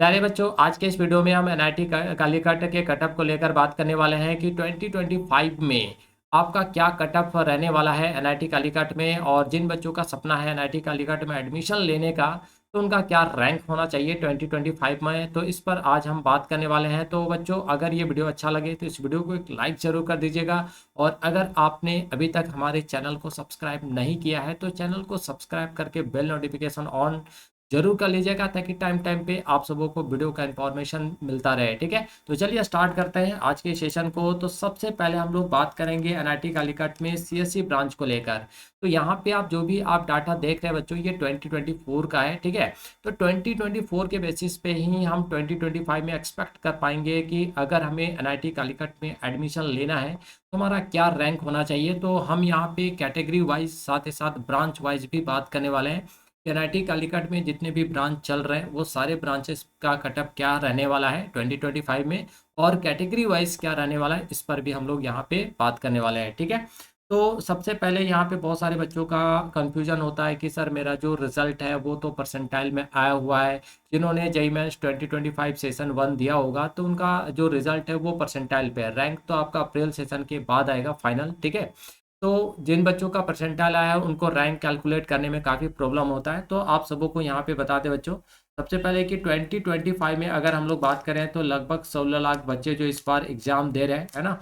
प्यारे बच्चों, आज के इस वीडियो में हम एनआईटी कालीकट के कटअप को लेकर बात करने वाले हैं कि 2025 में आपका क्या कटअप रहने वाला है एनआईटी कालीकट में। और जिन बच्चों का सपना है एनआईटी कालीकट में एडमिशन लेने का, तो उनका क्या रैंक होना चाहिए 2025 में, तो इस पर आज हम बात करने वाले हैं। तो बच्चों, अगर ये वीडियो अच्छा लगे तो इस वीडियो को एक लाइक ज़रूर कर दीजिएगा। और अगर आपने अभी तक हमारे चैनल को सब्सक्राइब नहीं किया है तो चैनल को सब्सक्राइब करके बेल नोटिफिकेशन ऑन जरूर कर लीजिएगा, ताकि टाइम टाइम पे आप सबों को वीडियो का इन्फॉर्मेशन मिलता रहे। ठीक है, तो चलिए स्टार्ट करते हैं आज के सेशन को। तो सबसे पहले हम लोग बात करेंगे एनआईटी कालीकट में सीएससी ब्रांच को लेकर। तो यहाँ पे आप जो भी आप डाटा देख रहे हैं बच्चों, ये 2024 का है। ठीक है, तो 2024 के बेसिस पे ही हम 2025 में एक्सपेक्ट कर पाएंगे कि अगर हमें एनआईटी कालीकट में एडमिशन लेना है तो हमारा क्या रैंक होना चाहिए। तो हम यहाँ पे कैटेगरी वाइज साथ ही साथ ब्रांच वाइज भी बात करने वाले हैं। एनआईटी कालीकट में जितने भी ब्रांच चल रहे हैं वो सारे ब्रांचेस का कटअप क्या रहने वाला है 2025 में, और कैटेगरी वाइज क्या रहने वाला है, इस पर भी हम लोग यहाँ पे बात करने वाले हैं। ठीक है, तो सबसे पहले यहाँ पे बहुत सारे बच्चों का कंफ्यूजन होता है कि सर मेरा जो रिजल्ट है वो तो परसेंटाइल में आया हुआ है। जिन्होंने जेईई मेंस 2025 सेशन 1 दिया होगा तो उनका जो रिजल्ट है वो परसेंटाइल पे है। रैंक तो आपका अप्रैल सेशन के बाद आएगा फाइनल। ठीक है, तो जिन बच्चों का परसेंटाइल आया है उनको रैंक कैलकुलेट करने में काफ़ी प्रॉब्लम होता है। तो आप सबों को यहाँ पे बता दें बच्चों, सबसे पहले कि 2025 में अगर हम लोग बात करें तो लगभग 16 लाख बच्चे जो इस बार एग्जाम दे रहे हैं, है ना।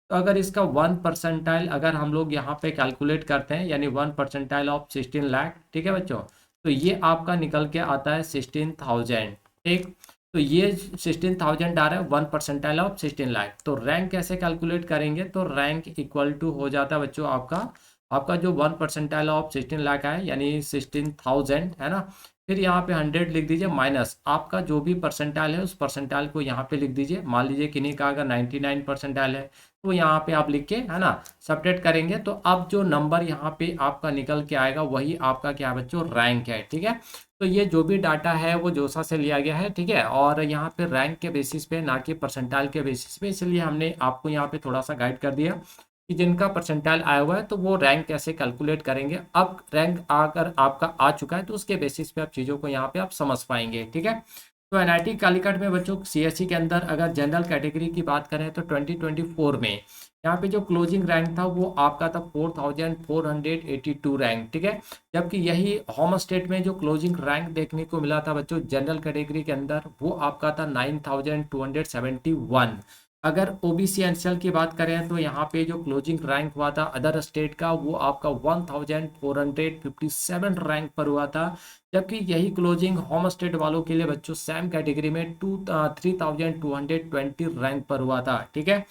तो अगर इसका 1% अगर हम लोग यहाँ पे कैलकुलेट करते हैं, यानी 1% ऑफ 16 लाख, ठीक है बच्चों, तो ये आपका निकल के आता है 16,000। ठीक, तो ये 16,000 आ रहा है 1% ऑफ 16 लाख। तो रैंक कैसे कैलकुलेट करेंगे, तो रैंक इक्वल टू हो जाता है बच्चों आपका आपका जो 1% ऑफ 16 लाख है यानी 16,000, है ना। फिर यहाँ पे 100 लिख दीजिए माइनस आपका जो भी परसेंटाइल है उस परसेंटाइल को यहाँ पे लिख दीजिए। मान लीजिए किन्हीं का अगर 99 परसेंटाइल है तो यहाँ पे आप लिख के, है ना, सब्ट्रैक्ट करेंगे तो अब जो नंबर यहाँ पे आपका निकल के आएगा वही आपका क्या बच्चों रैंक है। ठीक है, तो ये जो भी डाटा है वो जोसा से लिया गया है। ठीक है, और यहाँ पे रैंक के बेसिस पे, ना कि परसेंटाइल के बेसिस पे, इसलिए हमने आपको यहाँ पे थोड़ा सा गाइड कर दिया कि जिनका परसेंटाइल आया हुआ है तो वो रैंक कैसे कैलकुलेट करेंगे। अब रैंक अगर आपका आ चुका है तो उसके बेसिस पे आप चीज़ों को यहाँ पे आप समझ पाएंगे। ठीक है, तो एनआईटी कालीकट में बच्चों सीएससी के अंदर अगर जनरल कैटेगरी की बात करें तो 2024 में यहाँ पे जो क्लोजिंग रैंक था वो आपका था 4,482 रैंक। ठीक है, जबकि यही होम स्टेट में जो क्लोजिंग रैंक देखने को मिला था बच्चों जनरल कैटेगरी के अंदर, वो आपका था 9,271। अगर ओबीसी एनसीएल की बात करें तो यहाँ पे जो क्लोजिंग रैंक हुआ था अदर स्टेट का वो आपका 1,457 रैंक पर हुआ था। जबकि यही क्लोजिंग होम स्टेट वालों के लिए बच्चों सेम कैटेगरी में 3,220 रैंक पर हुआ था। ठीक है,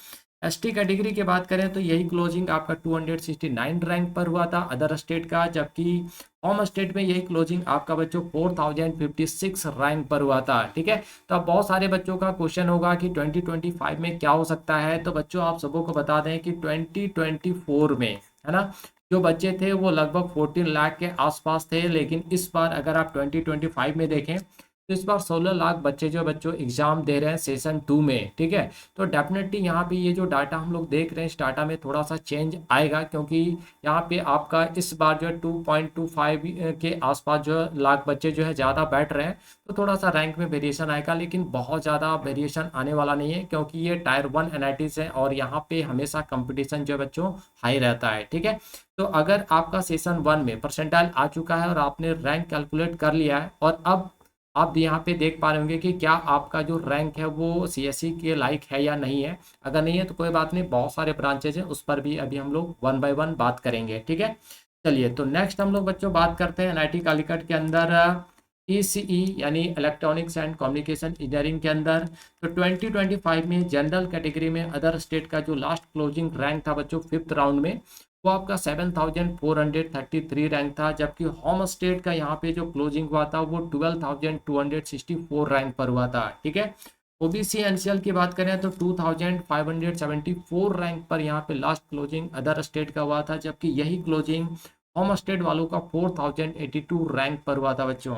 एसटी कैटेगरी की बात करें तो यही क्लोजिंग आपका 269 रैंक पर हुआ था अदर स्टेट का, जबकि होम स्टेट में यही क्लोजिंग आपका बच्चों 4,056 रैंक पर हुआ था। ठीक है, तो अब बहुत सारे बच्चों का क्वेश्चन होगा कि 2025 में क्या हो सकता है। तो बच्चों आप सबों को बता दें कि 2024 में, है ना, जो बच्चे थे वो लगभग 14 लाख के आसपास थे, लेकिन इस बार अगर आप 2025 में देखें तो इस बार 16 लाख बच्चे जो बच्चों एग्जाम दे रहे हैं सेशन 2 में। ठीक है, तो डेफिनेटली यहाँ पे ये जो डाटा हम लोग देख रहे हैं इस डाटा में थोड़ा सा चेंज आएगा, क्योंकि यहाँ पे आपका इस बार जो है 2.25 के आसपास जो लाख बच्चे जो है ज़्यादा बैठ रहे हैं, तो थोड़ा सा रैंक में वेरिएशन आएगा, लेकिन बहुत ज़्यादा वेरिएशन आने वाला नहीं है, क्योंकि ये टायर 1 एनआईटीज है और यहाँ पे हमेशा कंपटीशन जो है बच्चों हाई रहता है। ठीक है, तो अगर आपका सेशन 1 में परसेंटाइल आ चुका है और आपने रैंक कैलकुलेट कर लिया है, और अब आप यहाँ पे देख पा रहे होंगे कि क्या आपका जो रैंक है वो सीएससी के लायक है या नहीं है। अगर नहीं है तो कोई बात नहीं, बहुत सारे ब्रांचेज हैं, उस पर भी अभी हम लोग 1 बाय 1 बात करेंगे। ठीक है, चलिए तो नेक्स्ट हम लोग बच्चों बात करते हैं एनआईटी कालीकट के अंदर ईसीई यानी इलेक्ट्रॉनिक्स एंड कम्युनिकेशन इंजीनियरिंग के अंदर। तो 2025 में जनरल कैटेगरी में अदर स्टेट का जो लास्ट क्लोजिंग रैंक था बच्चों 5th राउंड में, वो आपका 7,433 रैंक था। जबकि होम स्टेट का यहाँ पे जो क्लोजिंग हुआ था वो 12,264 रैंक पर हुआ था। ठीक है, ओबीसी एनसीएल की बात करें तो 2,574 रैंक पर यहाँ पे लास्ट क्लोजिंग अदर स्टेट का हुआ था, जबकि यही क्लोजिंग होम स्टेट वालों का 4,082 रैंक पर हुआ था बच्चों।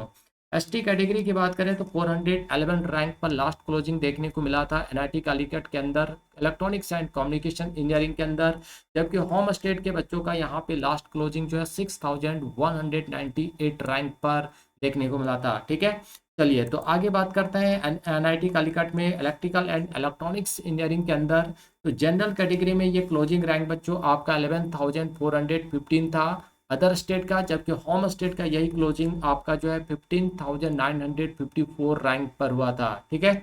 एसटी कैटेगरी की बात करें तो 411 रैंक पर लास्ट क्लोजिंग देखने को मिला था एनआईटी कालीकट के अंदर इलेक्ट्रॉनिक्स एंड कम्युनिकेशन इंजीनियरिंग के अंदर। जबकि होम स्टेट के बच्चों का यहाँ पे लास्ट क्लोजिंग जो है 6,198 रैंक पर देखने को मिला था। ठीक है, चलिए तो आगे बात करते हैं एनआईटी कालीकट में इलेक्ट्रिकल एंड इलेक्ट्रॉनिक्स इंजीनियरिंग के अंदर। तो जनरल कैटेगरी में ये क्लोजिंग रैंक बच्चों आपका 11,415 था अदर स्टेट का, जबकि होम स्टेट का यही क्लोजिंग आपका जो है 15,954 रैंक पर हुआ था। ठीक है।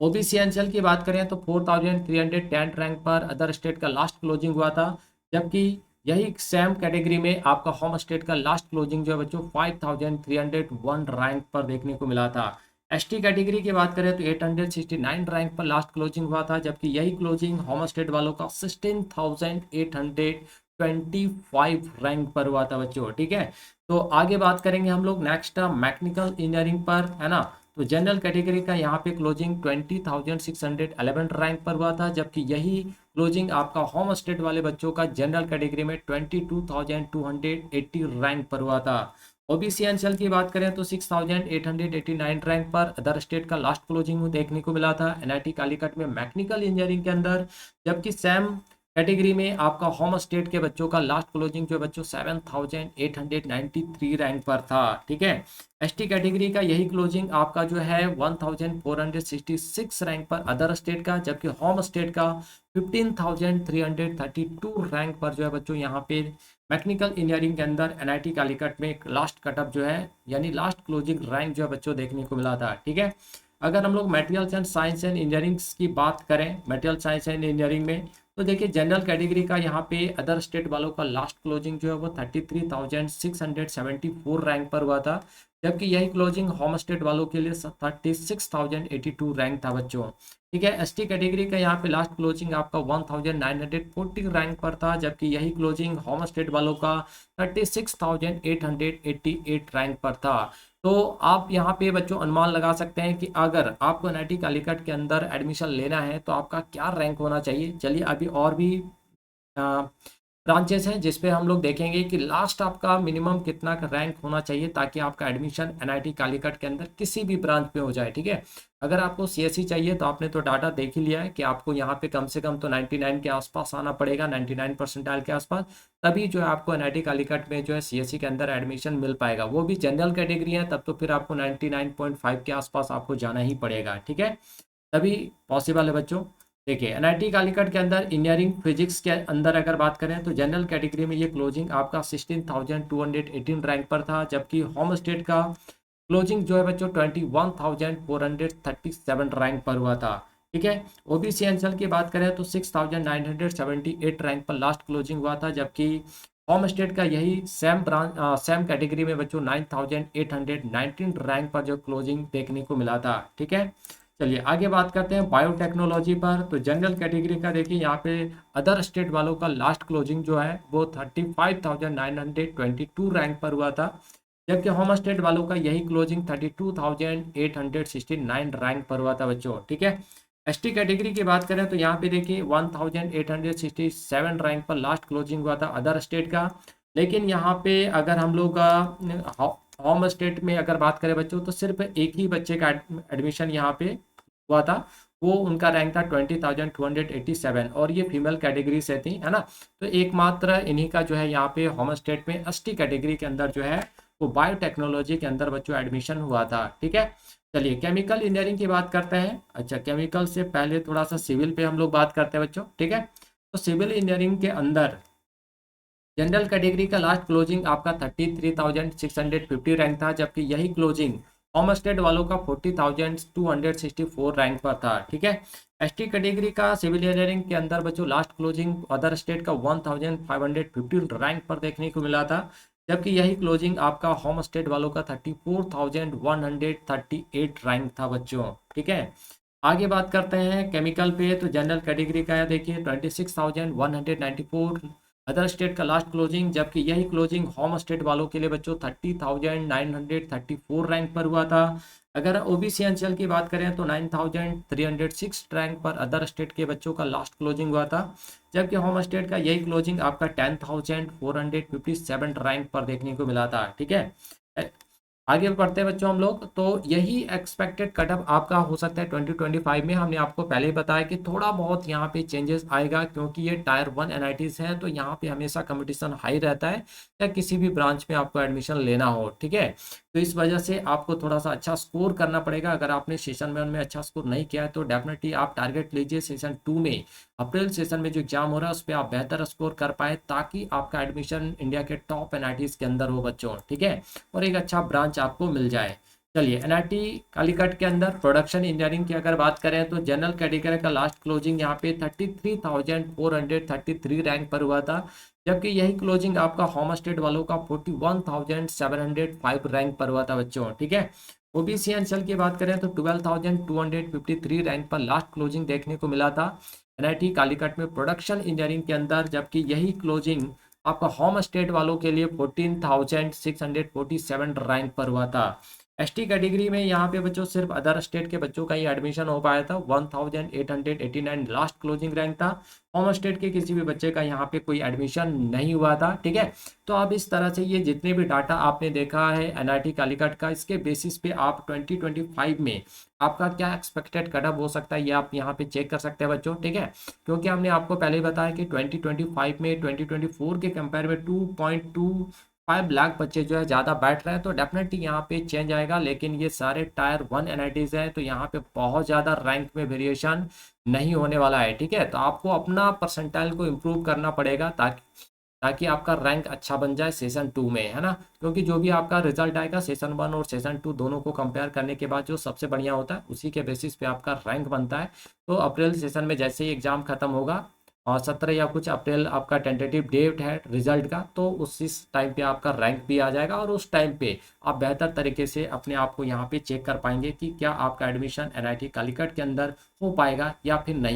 ओबीसी एनसीएल की बात करें तो 4,310 रैंक पर अदर स्टेट का लास्ट क्लोजिंग हुआ था, जबकि यही सेम कैटेगरी में आपका होम स्टेट का लास्ट क्लोजिंग जो है बच्चों 5,301 रैंक पर देखने को मिला था। एसटी कैटेगरी की बात करें तो 869 रैंक पर लास्ट क्लोजिंग हुआ था, जबकि यही क्लोजिंग होम स्टेट वालों का 16,825 रैंक पर हुआ था बच्चों। ठीक है। तो आगे बात करेंगे हम लोग नेक्स्ट मैकेनिकल इंजीनियरिंग पर, है ना। तो जनरल कैटेगरी का यहाँ पे क्लोजिंग 20,611 रैंक पर हुआ था, जबकि यही क्लोजिंग आपका होम स्टेट वाले बच्चों का जनरल कैटेगरी में 22,280 रैंक पर हुआ था। ओबीसी एनसीएल की बात करें तो 6,889 रैंक पर अदर स्टेट का लास्ट क्लोजिंग देखने को मिला था एनआईटी कालीकट में मैकेनिकल इंजीनियरिंग के अंदर, जबकि सेम कैटेगरी में आपका होम स्टेट के बच्चों का लास्ट क्लोजिंग जो बच्चों 7,893 रैंक पर था। ठीक है। एसटी कैटेगरी का यही क्लोजिंग आपका जो है 1,466 रैंक पर अदर स्टेट का, जबकि होम स्टेट का 15,332 रैंक पर जो है बच्चों यहाँ पे मैकेनिकल इंजीनियरिंग के अंदर एनआईटी कालीकट में लास्ट कटअप जो है यानी लास्ट क्लोजिंग रैंक जो है बच्चों देखने को मिला था। ठीक है। अगर हम लोग materials and science and engineering की बात करें, मटेरियल साइंस एंड इंजीनियरिंग में तो देखिए जनरल कैटेगरी का यहाँ पे अदर स्टेट वालों का लास्ट क्लोजिंग जो है वो 33,674 रैंक पर हुआ था, जबकि यही क्लोजिंग होम स्टेट वालों के लिए 36,082 रैंक था बच्चों। ठीक है। एसटी कैटेगरी का यहाँ पे लास्ट क्लोजिंग आपका 1,940 रैंक पर था, जबकि यही क्लोजिंग होम स्टेट वालों का 36,888 रैंक पर था। तो आप यहाँ पे बच्चों अनुमान लगा सकते हैं कि अगर आपको एनआईटी कालीकट के अंदर एडमिशन लेना है तो आपका क्या रैंक होना चाहिए। चलिए अभी और भी ब्रांचेस हैं जिस पे हम लोग देखेंगे कि लास्ट आपका मिनिमम कितना का रैंक होना चाहिए ताकि आपका एडमिशन एनआईटी कालीकट के अंदर किसी भी ब्रांच पे हो जाए। ठीक है। अगर आपको सीएससी चाहिए तो आपने तो डाटा देख ही लिया है कि आपको यहाँ पे कम से कम तो 99 के आसपास आना पड़ेगा, 99 परसेंटाइल के आसपास, तभी जो है आपको एनआईटी कालीकट में जो है सीएससी के अंदर एडमिशन मिल पाएगा। वो भी जनरल कैटेगरी है तब तो फिर आपको 99.5 के आसपास आपको जाना ही पड़ेगा। ठीक है। तभी पॉसिबल है बच्चों। देखिए एनआईटी कालीकट के अंदर इंजीनियरिंग फिजिक्स के अंदर अगर बात करें तो जनरल कैटेगरी में ये क्लोजिंग आपका 16,218 रैंक पर था, जबकि होम स्टेट का क्लोजिंग जो है बच्चों 21,437 रैंक पर हुआ था। ठीक है। ओबीसी एनसीएल की बात करें तो 6,978 रैंक पर लास्ट क्लोजिंग हुआ था, जबकि होम स्टेट का यही सेम कैटेगरी में बच्चों 9,819 रैंक पर जो क्लोजिंग देखने को मिला था। ठीक है। चलिए आगे बात करते हैं बायोटेक्नोलॉजी पर। तो जनरल कैटेगरी का देखिए यहाँ पे अदर स्टेट वालों का लास्ट क्लोजिंग जो है वो 35,922 रैंक पर हुआ था, जबकि होम स्टेट वालों का यही क्लोजिंग 32,869 रैंक पर हुआ था बच्चों। ठीक है। एसटी कैटेगरी की बात करें तो यहाँ पे देखिए 1,867 रैंक पर लास्ट क्लोजिंग हुआ था अदर स्टेट का, लेकिन यहाँ पे अगर हम लोग होम स्टेट में अगर बात करें बच्चों तो सिर्फ एक ही बच्चे का एडमिशन यहाँ पे हुआ था, वो उनका रैंक था 20,287 और ये फीमेल कैटेगरी से थी, है ना। तो एकमात्र इन्हीं का जो है यहाँ पे होम स्टेट में एसटी कैटेगरी के अंदर जो है वो बायोटेक्नोलॉजी के अंदर बच्चों एडमिशन हुआ था। ठीक है। चलिए केमिकल इंजीनियरिंग की बात करते हैं। अच्छा केमिकल से पहले थोड़ा सा सिविल पे हम लोग बात करते हैं बच्चों। ठीक है। तो सिविल इंजीनियरिंग के अंदर जनरल कैटेगरी का लास्ट क्लोजिंग आपका 33,650 रैंक था, जबकि यही क्लोजिंग होम स्टेट वालों का 40,264 रैंक पर था। ठीक है। एसटी कैटेगरी का सिविल इंजीनियरिंग के अंदर बच्चों लास्ट क्लोजिंग अदर स्टेट का 1,550 रैंक पर देखने को मिला था, जबकि यही क्लोजिंग आपका होम स्टेट वालों का 34,138 रैंक था बच्चों। ठीक है। आगे बात करते हैं केमिकल पे। तो जनरल कैटेगरी का देखिए 26,194 अदर स्टेट का लास्ट क्लोजिंग, जबकि यही क्लोजिंग होम स्टेट वालों के लिए बच्चों 30,934 रैंक पर हुआ था। अगर ओबीसी एनसीएल की बात करें तो 9,306 रैंक पर अदर स्टेट के बच्चों का लास्ट क्लोजिंग हुआ था, जबकि होम स्टेट का यही क्लोजिंग आपका 10,457 रैंक पर देखने को मिला था। ठीक है। आगे बढ़ते हैं बच्चों हम लोग। तो यही एक्सपेक्टेड कटअप आपका हो सकता है 2025 में। हमने आपको पहले ही बताया कि थोड़ा बहुत यहाँ पे चेंजेस आएगा, क्योंकि ये टायर 1 एनआईटीज हैं तो यहाँ पे हमेशा कंपटीशन हाई रहता है या किसी भी ब्रांच में आपको एडमिशन लेना हो। ठीक है। तो इस वजह से आपको थोड़ा-सा अच्छा स्कोर करना पड़ेगा। अगर आपने सेशन 1 में अच्छा स्कोर नहीं किया है, तो डेफ़िनेटली आप टारगेट लीजिए सेशन 2 में, अप्रैल सेशन में जो एग्ज़ाम हो रहा है, उस पे आप बेहतर स्कोर कर पाएँ, ताकि आपका एडमिशन इंडिया के टॉप एनआईटीज़ के अंदर हो बच्चों, ठीक है? और एक अच्छा ब्रांच आपको मिल जाए। चलिए, एनआईटी कालीकट के अंदर प्रोडक्शन इंजीनियरिंग की अगर बात करें, तो जनरल कैटेगरी का लास्ट क्लोजिंग यहाँ पे 33,433 रैंक पर हुआ था, जबकि यही क्लोजिंग आपका होम स्टेट वालों का 41,705 रैंक पर हुआ था बच्चों, ठीक है। ओबीसी एनसीएल की बात करें तो 12,253 रैंक पर लास्ट क्लोजिंग देखने को मिला था एनआईटी कालीकट में प्रोडक्शन इंजीनियरिंग के अंदर, जबकि यही क्लोजिंग आपका होम स्टेट वालों के लिए 14,647 रैंक पर हुआ था। एसटी कैटेगरी में यहाँ पे बच्चों सिर्फ अदर स्टेट के बच्चों का ही एडमिशन हो पाया था, 1889 लास्ट क्लोजिंग रैंक था। होम स्टेट के किसी भी बच्चे का यहाँ पे कोई एडमिशन नहीं हुआ था, ठीक है। तो आप इस तरह से ये जितने भी डाटा आपने देखा है एनआईटी कालीकट का, इसके बेसिस पे आप 2025 में आपका क्या एक्सपेक्टेड कट ऑफ हो सकता है, ये आप यहाँ पे चेक कर सकते हैं बच्चों, ठीक है। क्योंकि हमने आपको पहले ही बताया कि 2025 में 2024 के कंपेयर में 2.25 लाख बच्चे जो है ज़्यादा बैठ रहे हैं, तो डेफिनेटली यहाँ पे चेंज आएगा। लेकिन ये सारे टायर 1 एनआईटीज़ हैं, तो यहाँ पे बहुत ज़्यादा रैंक में वेरिएशन नहीं होने वाला है, ठीक है। तो आपको अपना परसेंटाइल को इम्प्रूव करना पड़ेगा, ताकि ताकि आपका रैंक अच्छा बन जाए सेशन 2 में, है ना। क्योंकि जो भी आपका रिजल्ट आएगा सेशन 1 और सेशन 2 दोनों को कंपेयर करने के बाद जो सबसे बढ़िया होता है, उसी के बेसिस पे आपका रैंक बनता है। तो अप्रैल सेशन में जैसे ही एग्ज़ाम खत्म होगा, और 17 या कुछ अप्रैल आपका टेंटेटिव डेट है रिजल्ट का, तो उस इस टाइम पे आपका रैंक भी आ जाएगा, और उस टाइम पे आप बेहतर तरीके से अपने आप को यहाँ पे चेक कर पाएंगे कि क्या आपका एडमिशन एनआईटी कालीकट के अंदर हो पाएगा या फिर नहीं।